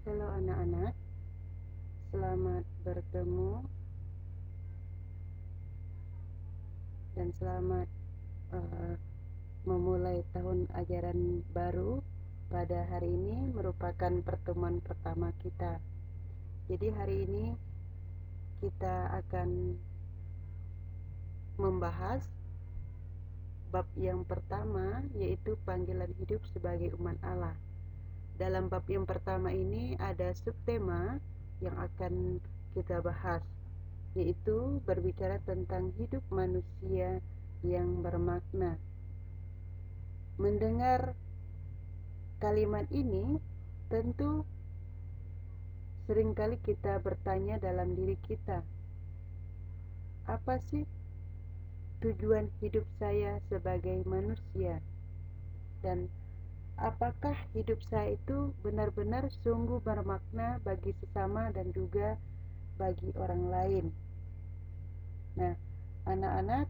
Halo anak-anak, selamat bertemu dan selamat memulai tahun ajaran baru. Pada hari ini merupakan pertemuan pertama kita. Jadi hari ini kita akan membahas bab yang pertama, yaitu panggilan hidup sebagai umat Allah. Dalam bab yang pertama ini ada subtema yang akan kita bahas, yaitu berbicara tentang hidup manusia yang bermakna. Mendengar kalimat ini, tentu seringkali kita bertanya dalam diri kita, apa sih tujuan hidup saya sebagai manusia? Dan apakah hidup saya itu benar-benar sungguh bermakna bagi sesama dan juga bagi orang lain? Nah, anak-anak,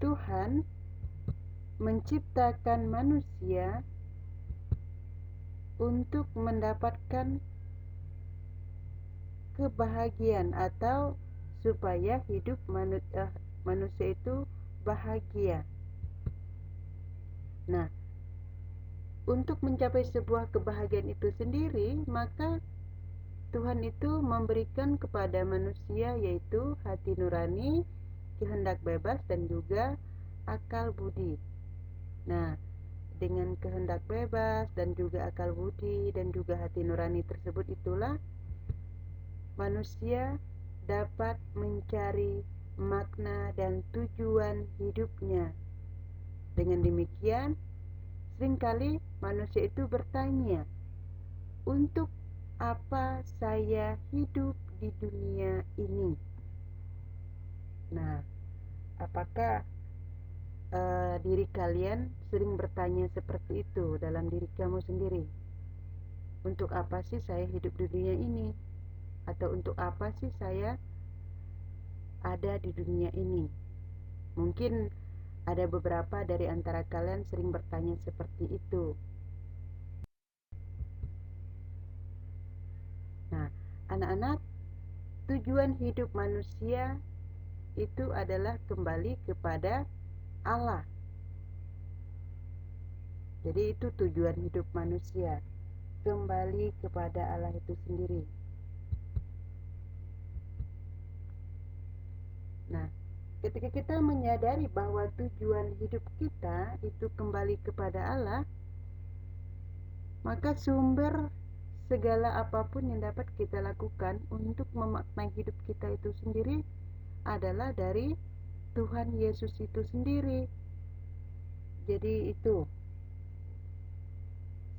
Tuhan menciptakan manusia untuk mendapatkan kebahagiaan atau supaya hidup manusia itu bahagia. Nah, untuk mencapai sebuah kebahagiaan itu sendiri, maka Tuhan itu memberikan kepada manusia yaitu hati nurani, kehendak bebas, dan juga akal budi. Nah, dengan kehendak bebas dan juga akal budi dan juga hati nurani tersebut itulah manusia dapat mencari makna dan tujuan hidupnya. Dengan demikian, seringkali manusia itu bertanya, untuk apa saya hidup di dunia ini? Nah, apakah diri kalian sering bertanya seperti itu dalam diri kamu sendiri? Untuk apa sih saya hidup di dunia ini? Atau untuk apa sih saya ada di dunia ini? Mungkin ada beberapa dari antara kalian sering bertanya seperti itu. Nah, anak-anak, tujuan hidup manusia itu adalah kembali kepada Allah. Jadi itu tujuan hidup manusia, kembali kepada Allah itu sendiri. Nah, ketika kita menyadari bahwa tujuan hidup kita itu kembali kepada Allah, maka sumber segala apapun yang dapat kita lakukan untuk memaknai hidup kita itu sendiri adalah dari Tuhan Yesus itu sendiri. Jadi itu,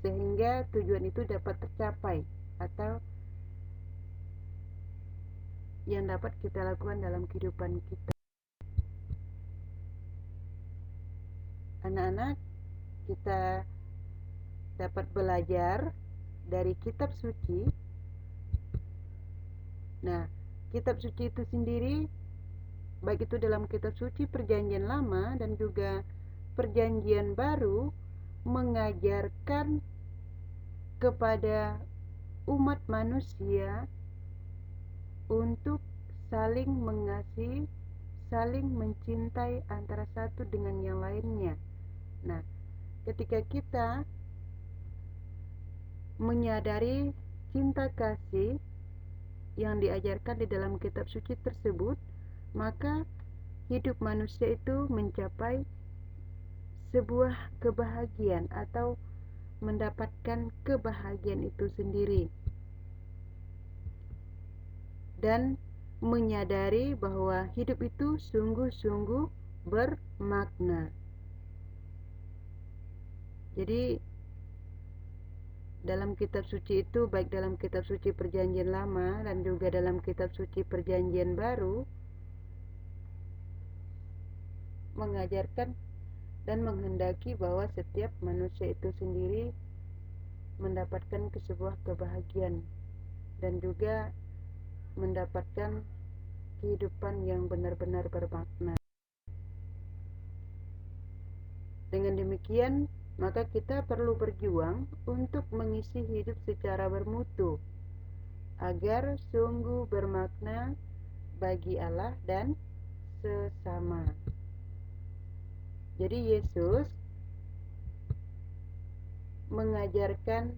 sehingga tujuan itu dapat tercapai atau yang dapat kita lakukan dalam kehidupan kita. Anak-anak, kita dapat belajar dari kitab suci. Nah, kitab suci itu sendiri, baik itu dalam kitab suci Perjanjian Lama dan juga Perjanjian Baru, mengajarkan kepada umat manusia untuk saling mengasihi, saling mencintai antara satu dengan yang lainnya. Nah, ketika kita menyadari cinta kasih yang diajarkan di dalam kitab suci tersebut, maka hidup manusia itu mencapai sebuah kebahagiaan atau mendapatkan kebahagiaan itu sendiri, dan menyadari bahwa hidup itu sungguh-sungguh bermakna. Jadi dalam kitab suci itu, baik dalam kitab suci Perjanjian Lama dan juga dalam kitab suci Perjanjian Baru, mengajarkan dan menghendaki bahwa setiap manusia itu sendiri mendapatkan sebuah kebahagiaan dan juga mendapatkan kehidupan yang benar-benar bermakna. Dengan demikian, maka kita perlu berjuang untuk mengisi hidup secara bermutu agar sungguh bermakna bagi Allah dan sesama. Jadi Yesus mengajarkan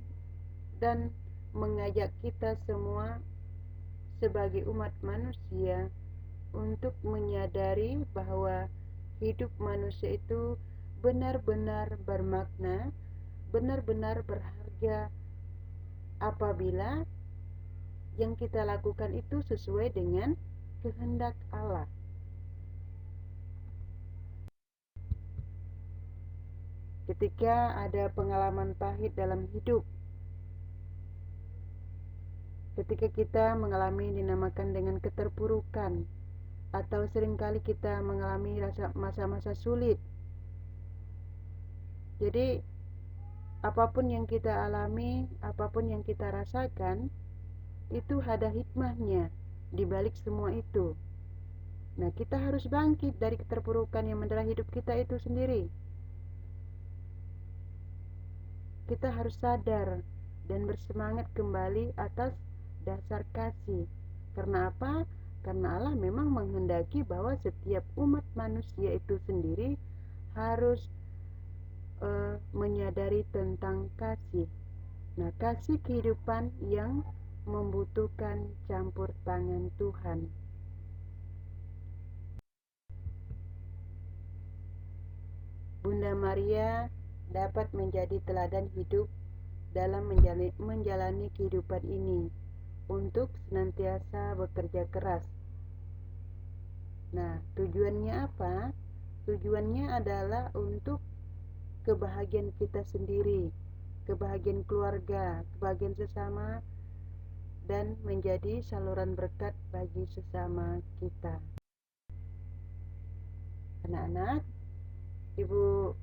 dan mengajak kita semua sebagai umat manusia untuk menyadari bahwa hidup manusia itu benar-benar bermakna, benar-benar berharga apabila yang kita lakukan itu sesuai dengan kehendak Allah. Ketika ada pengalaman pahit dalam hidup, ketika kita mengalami dinamakan dengan keterpurukan, atau seringkali kita mengalami masa-masa sulit. Jadi apapun yang kita alami, apapun yang kita rasakan, itu ada hikmahnya di balik semua itu. Nah, kita harus bangkit dari keterpurukan yang mendera hidup kita itu sendiri. Kita harus sadar dan bersemangat kembali atas dasar kasih. Karena apa? Karena Allah memang menghendaki bahwa setiap umat manusia itu sendiri harus menyadari tentang kasih. Nah, kasih kehidupan yang membutuhkan campur tangan Tuhan. Bunda Maria dapat menjadi teladan hidup dalam menjalani kehidupan ini untuk senantiasa bekerja keras. Nah, tujuannya apa? Tujuannya adalah untuk kebahagiaan kita sendiri, kebahagiaan keluarga, kebahagiaan sesama, dan menjadi saluran berkat bagi sesama kita. Anak-anak, Ibu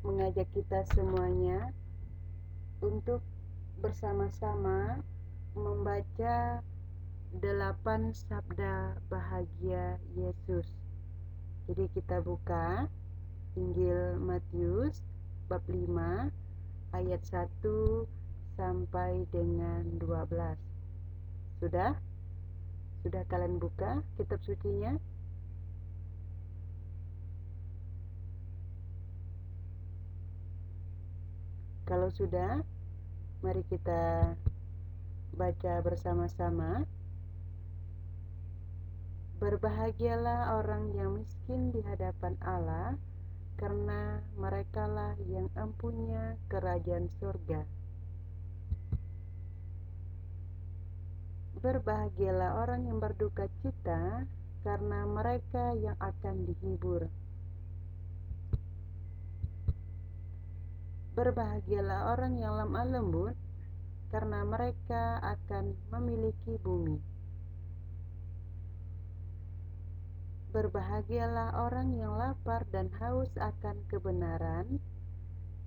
mengajak kita semuanya untuk bersama-sama membaca 8 sabda bahagia Yesus. Jadi kita buka Injil Matius bab 5 ayat 1 sampai dengan 12. Sudah? Sudah kalian buka kitab sucinya? Kalau sudah, mari kita baca bersama-sama. Berbahagialah orang yang miskin di hadapan Allah, karena merekalah yang empunya kerajaan surga. Berbahagialah orang yang berduka cita, karena mereka yang akan dihibur. Berbahagialah orang yang lemah lembut, karena mereka akan memiliki bumi. Berbahagialah orang yang lapar dan haus akan kebenaran,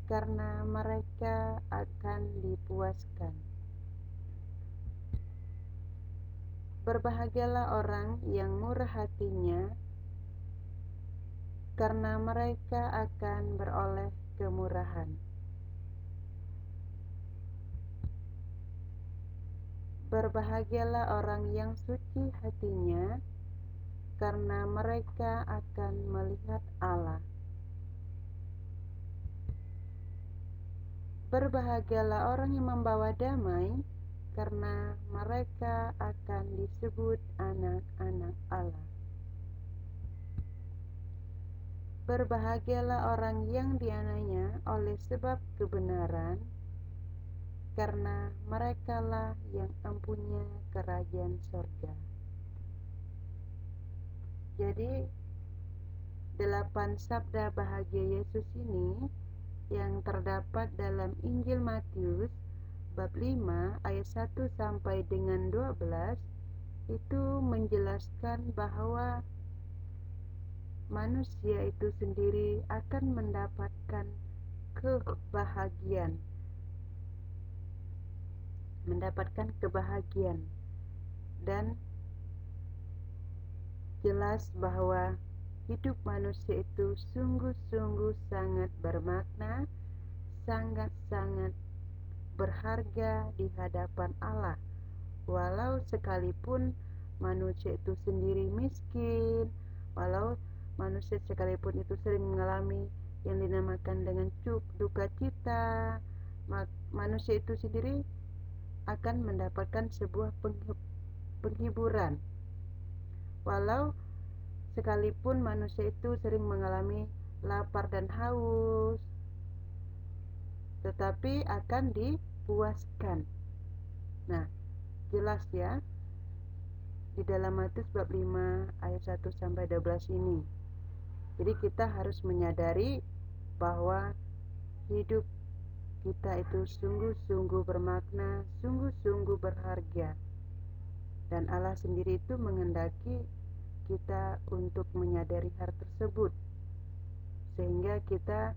karena mereka akan dipuaskan. Berbahagialah orang yang murah hatinya, karena mereka akan beroleh kemurahan. Berbahagialah orang yang suci hatinya, karena mereka akan melihat Allah. Berbahagialah orang yang membawa damai, karena mereka akan disebut anak-anak Allah. Berbahagialah orang yang dianiaya oleh sebab kebenaran, karena merekalah yang empunya kerajaan surga. Jadi 8 sabda bahagia Yesus ini yang terdapat dalam Injil Matius bab 5 ayat 1 sampai dengan 12 itu menjelaskan bahwa manusia itu sendiri akan mendapatkan kebahagiaan, dan jelas bahwa hidup manusia itu sungguh-sungguh sangat bermakna, sangat-sangat berharga di hadapan Allah. Walau sekalipun manusia itu sendiri miskin, walau manusia sekalipun itu sering mengalami yang dinamakan dengan duka cita, manusia itu sendiri akan mendapatkan sebuah penghiburan. Walau sekalipun manusia itu sering mengalami lapar dan haus, tetapi akan dipuaskan. Nah, jelas ya di dalam Matius bab 5 ayat 1 sampai 12 ini. Jadi kita harus menyadari bahwa hidup kita itu sungguh-sungguh bermakna, sungguh-sungguh berharga. Dan Allah sendiri itu menghendaki kita untuk menyadari hal tersebut, sehingga kita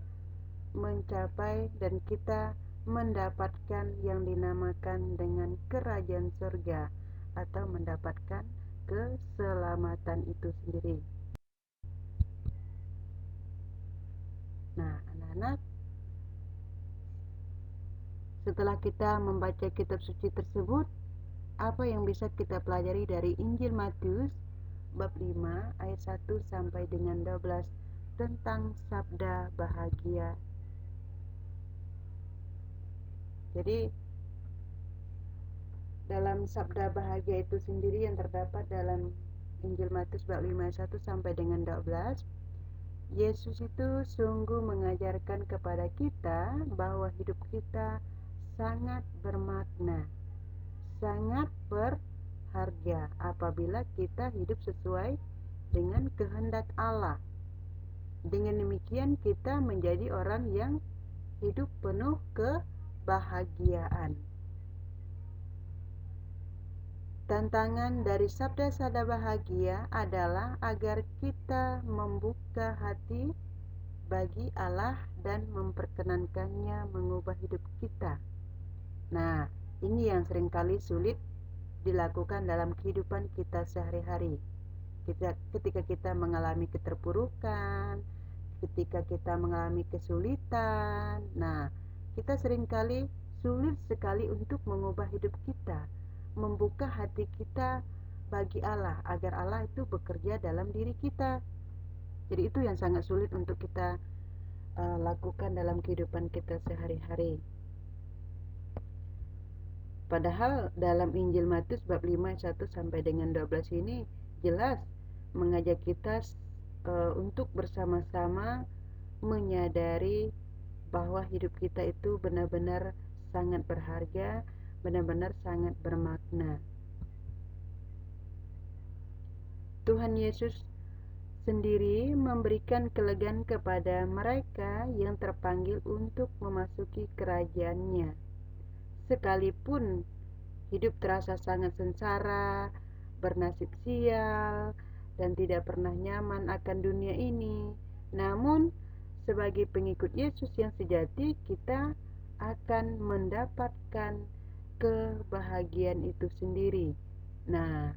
mencapai dan kita mendapatkan yang dinamakan dengan kerajaan surga atau mendapatkan keselamatan itu sendiri. Nah, anak-anak, setelah kita membaca kitab suci tersebut, apa yang bisa kita pelajari dari Injil Matius bab 5 ayat 1 sampai dengan 12 tentang sabda bahagia. Jadi dalam sabda bahagia itu sendiri yang terdapat dalam Injil Matius bab 5 ayat 1 sampai dengan 12, Yesus itu sungguh mengajarkan kepada kita bahwa hidup kita sangat bermakna, sangat berharga apabila kita hidup sesuai dengan kehendak Allah. Dengan demikian kita menjadi orang yang hidup penuh kebahagiaan. Tantangan dari sabda-sabda bahagia adalah agar kita membuka hati bagi Allah dan memperkenankannya mengubah hidup kita. Nah, ini yang seringkali sulit dilakukan dalam kehidupan kita sehari-hari. Ketika kita mengalami keterpurukan, ketika kita mengalami kesulitan, nah, kita seringkali sulit sekali untuk mengubah hidup kita, membuka hati kita bagi Allah, agar Allah itu bekerja dalam diri kita. Jadi itu yang sangat sulit untuk kita lakukan dalam kehidupan kita sehari-hari. Padahal dalam Injil Matius bab 5 ayat 1 sampai dengan 12 ini jelas mengajak kita untuk bersama-sama menyadari bahwa hidup kita itu benar-benar sangat berharga, benar-benar sangat bermakna. Tuhan Yesus sendiri memberikan kelegaan kepada mereka yang terpanggil untuk memasuki kerajaan-Nya. Sekalipun hidup terasa sangat sengsara, bernasib sial, dan tidak pernah nyaman akan dunia ini, namun sebagai pengikut Yesus yang sejati, kita akan mendapatkan kebahagiaan itu sendiri. Nah,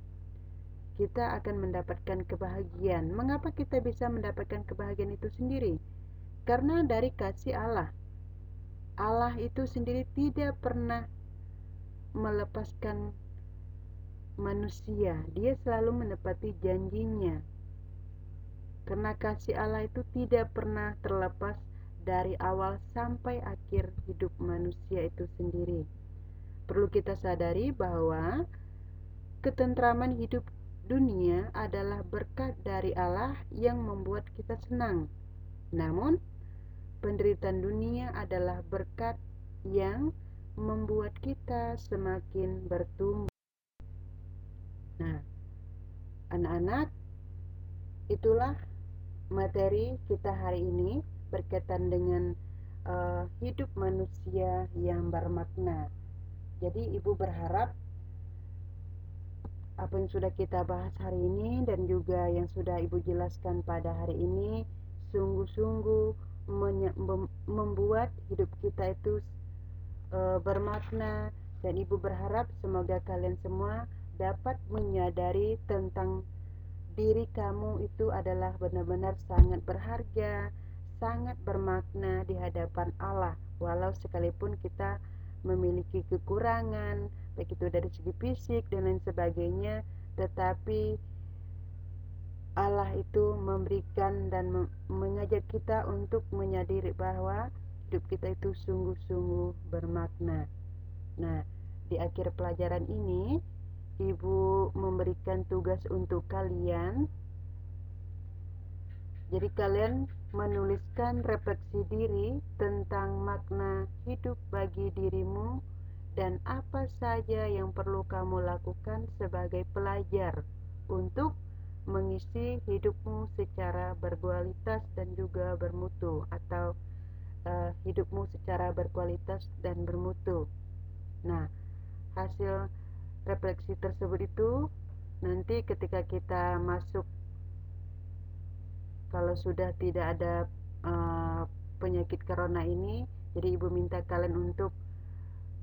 kita akan mendapatkan kebahagiaan. Mengapa kita bisa mendapatkan kebahagiaan itu sendiri? Karena dari kasih Allah. Allah itu sendiri tidak pernah melepaskan manusia. Dia selalu menepati janjinya. Karena kasih Allah itu tidak pernah terlepas dari awal sampai akhir hidup manusia itu sendiri. Perlu kita sadari bahwa ketentraman hidup dunia adalah berkat dari Allah yang membuat kita senang. Namun, penderitaan dunia adalah berkat yang membuat kita semakin bertumbuh. Nah, anak-anak, itulah materi kita hari ini berkaitan dengan hidup manusia yang bermakna. Jadi ibu berharap apa yang sudah kita bahas hari ini dan juga yang sudah ibu jelaskan pada hari ini sungguh-sungguh membuat hidup kita itu bermakna, dan ibu berharap semoga kalian semua dapat menyadari tentang diri kamu itu adalah benar-benar sangat berharga, sangat bermakna di hadapan Allah, walau sekalipun kita memiliki kekurangan, baik itu dari segi fisik dan lain sebagainya, tetapi Allah itu memberikan dan mengajak kita untuk menyadari bahwa hidup kita itu sungguh-sungguh bermakna. Nah, di akhir pelajaran ini, Ibu memberikan tugas untuk kalian. Jadi kalian menuliskan refleksi diri tentang makna hidup bagi dirimu dan apa saja yang perlu kamu lakukan sebagai pelajar untuk mengisi hidupmu secara berkualitas dan juga bermutu, atau hidupmu secara berkualitas dan bermutu. Nah, hasil refleksi tersebut itu nanti ketika kita masuk, kalau sudah tidak ada penyakit corona ini, jadi ibu minta kalian untuk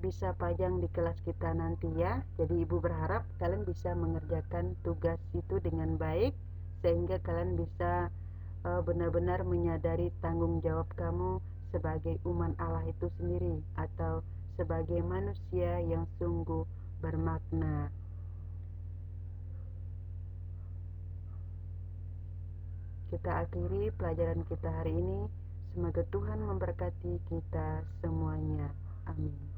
bisa pajang di kelas kita nanti ya. Jadi ibu berharap kalian bisa mengerjakan tugas itu dengan baik, sehingga kalian bisa benar-benar menyadari tanggung jawab kamu sebagai umat Allah itu sendiri, atau sebagai manusia yang sungguh bermakna. Kita akhiri pelajaran kita hari ini. Semoga Tuhan memberkati kita semuanya. Amin.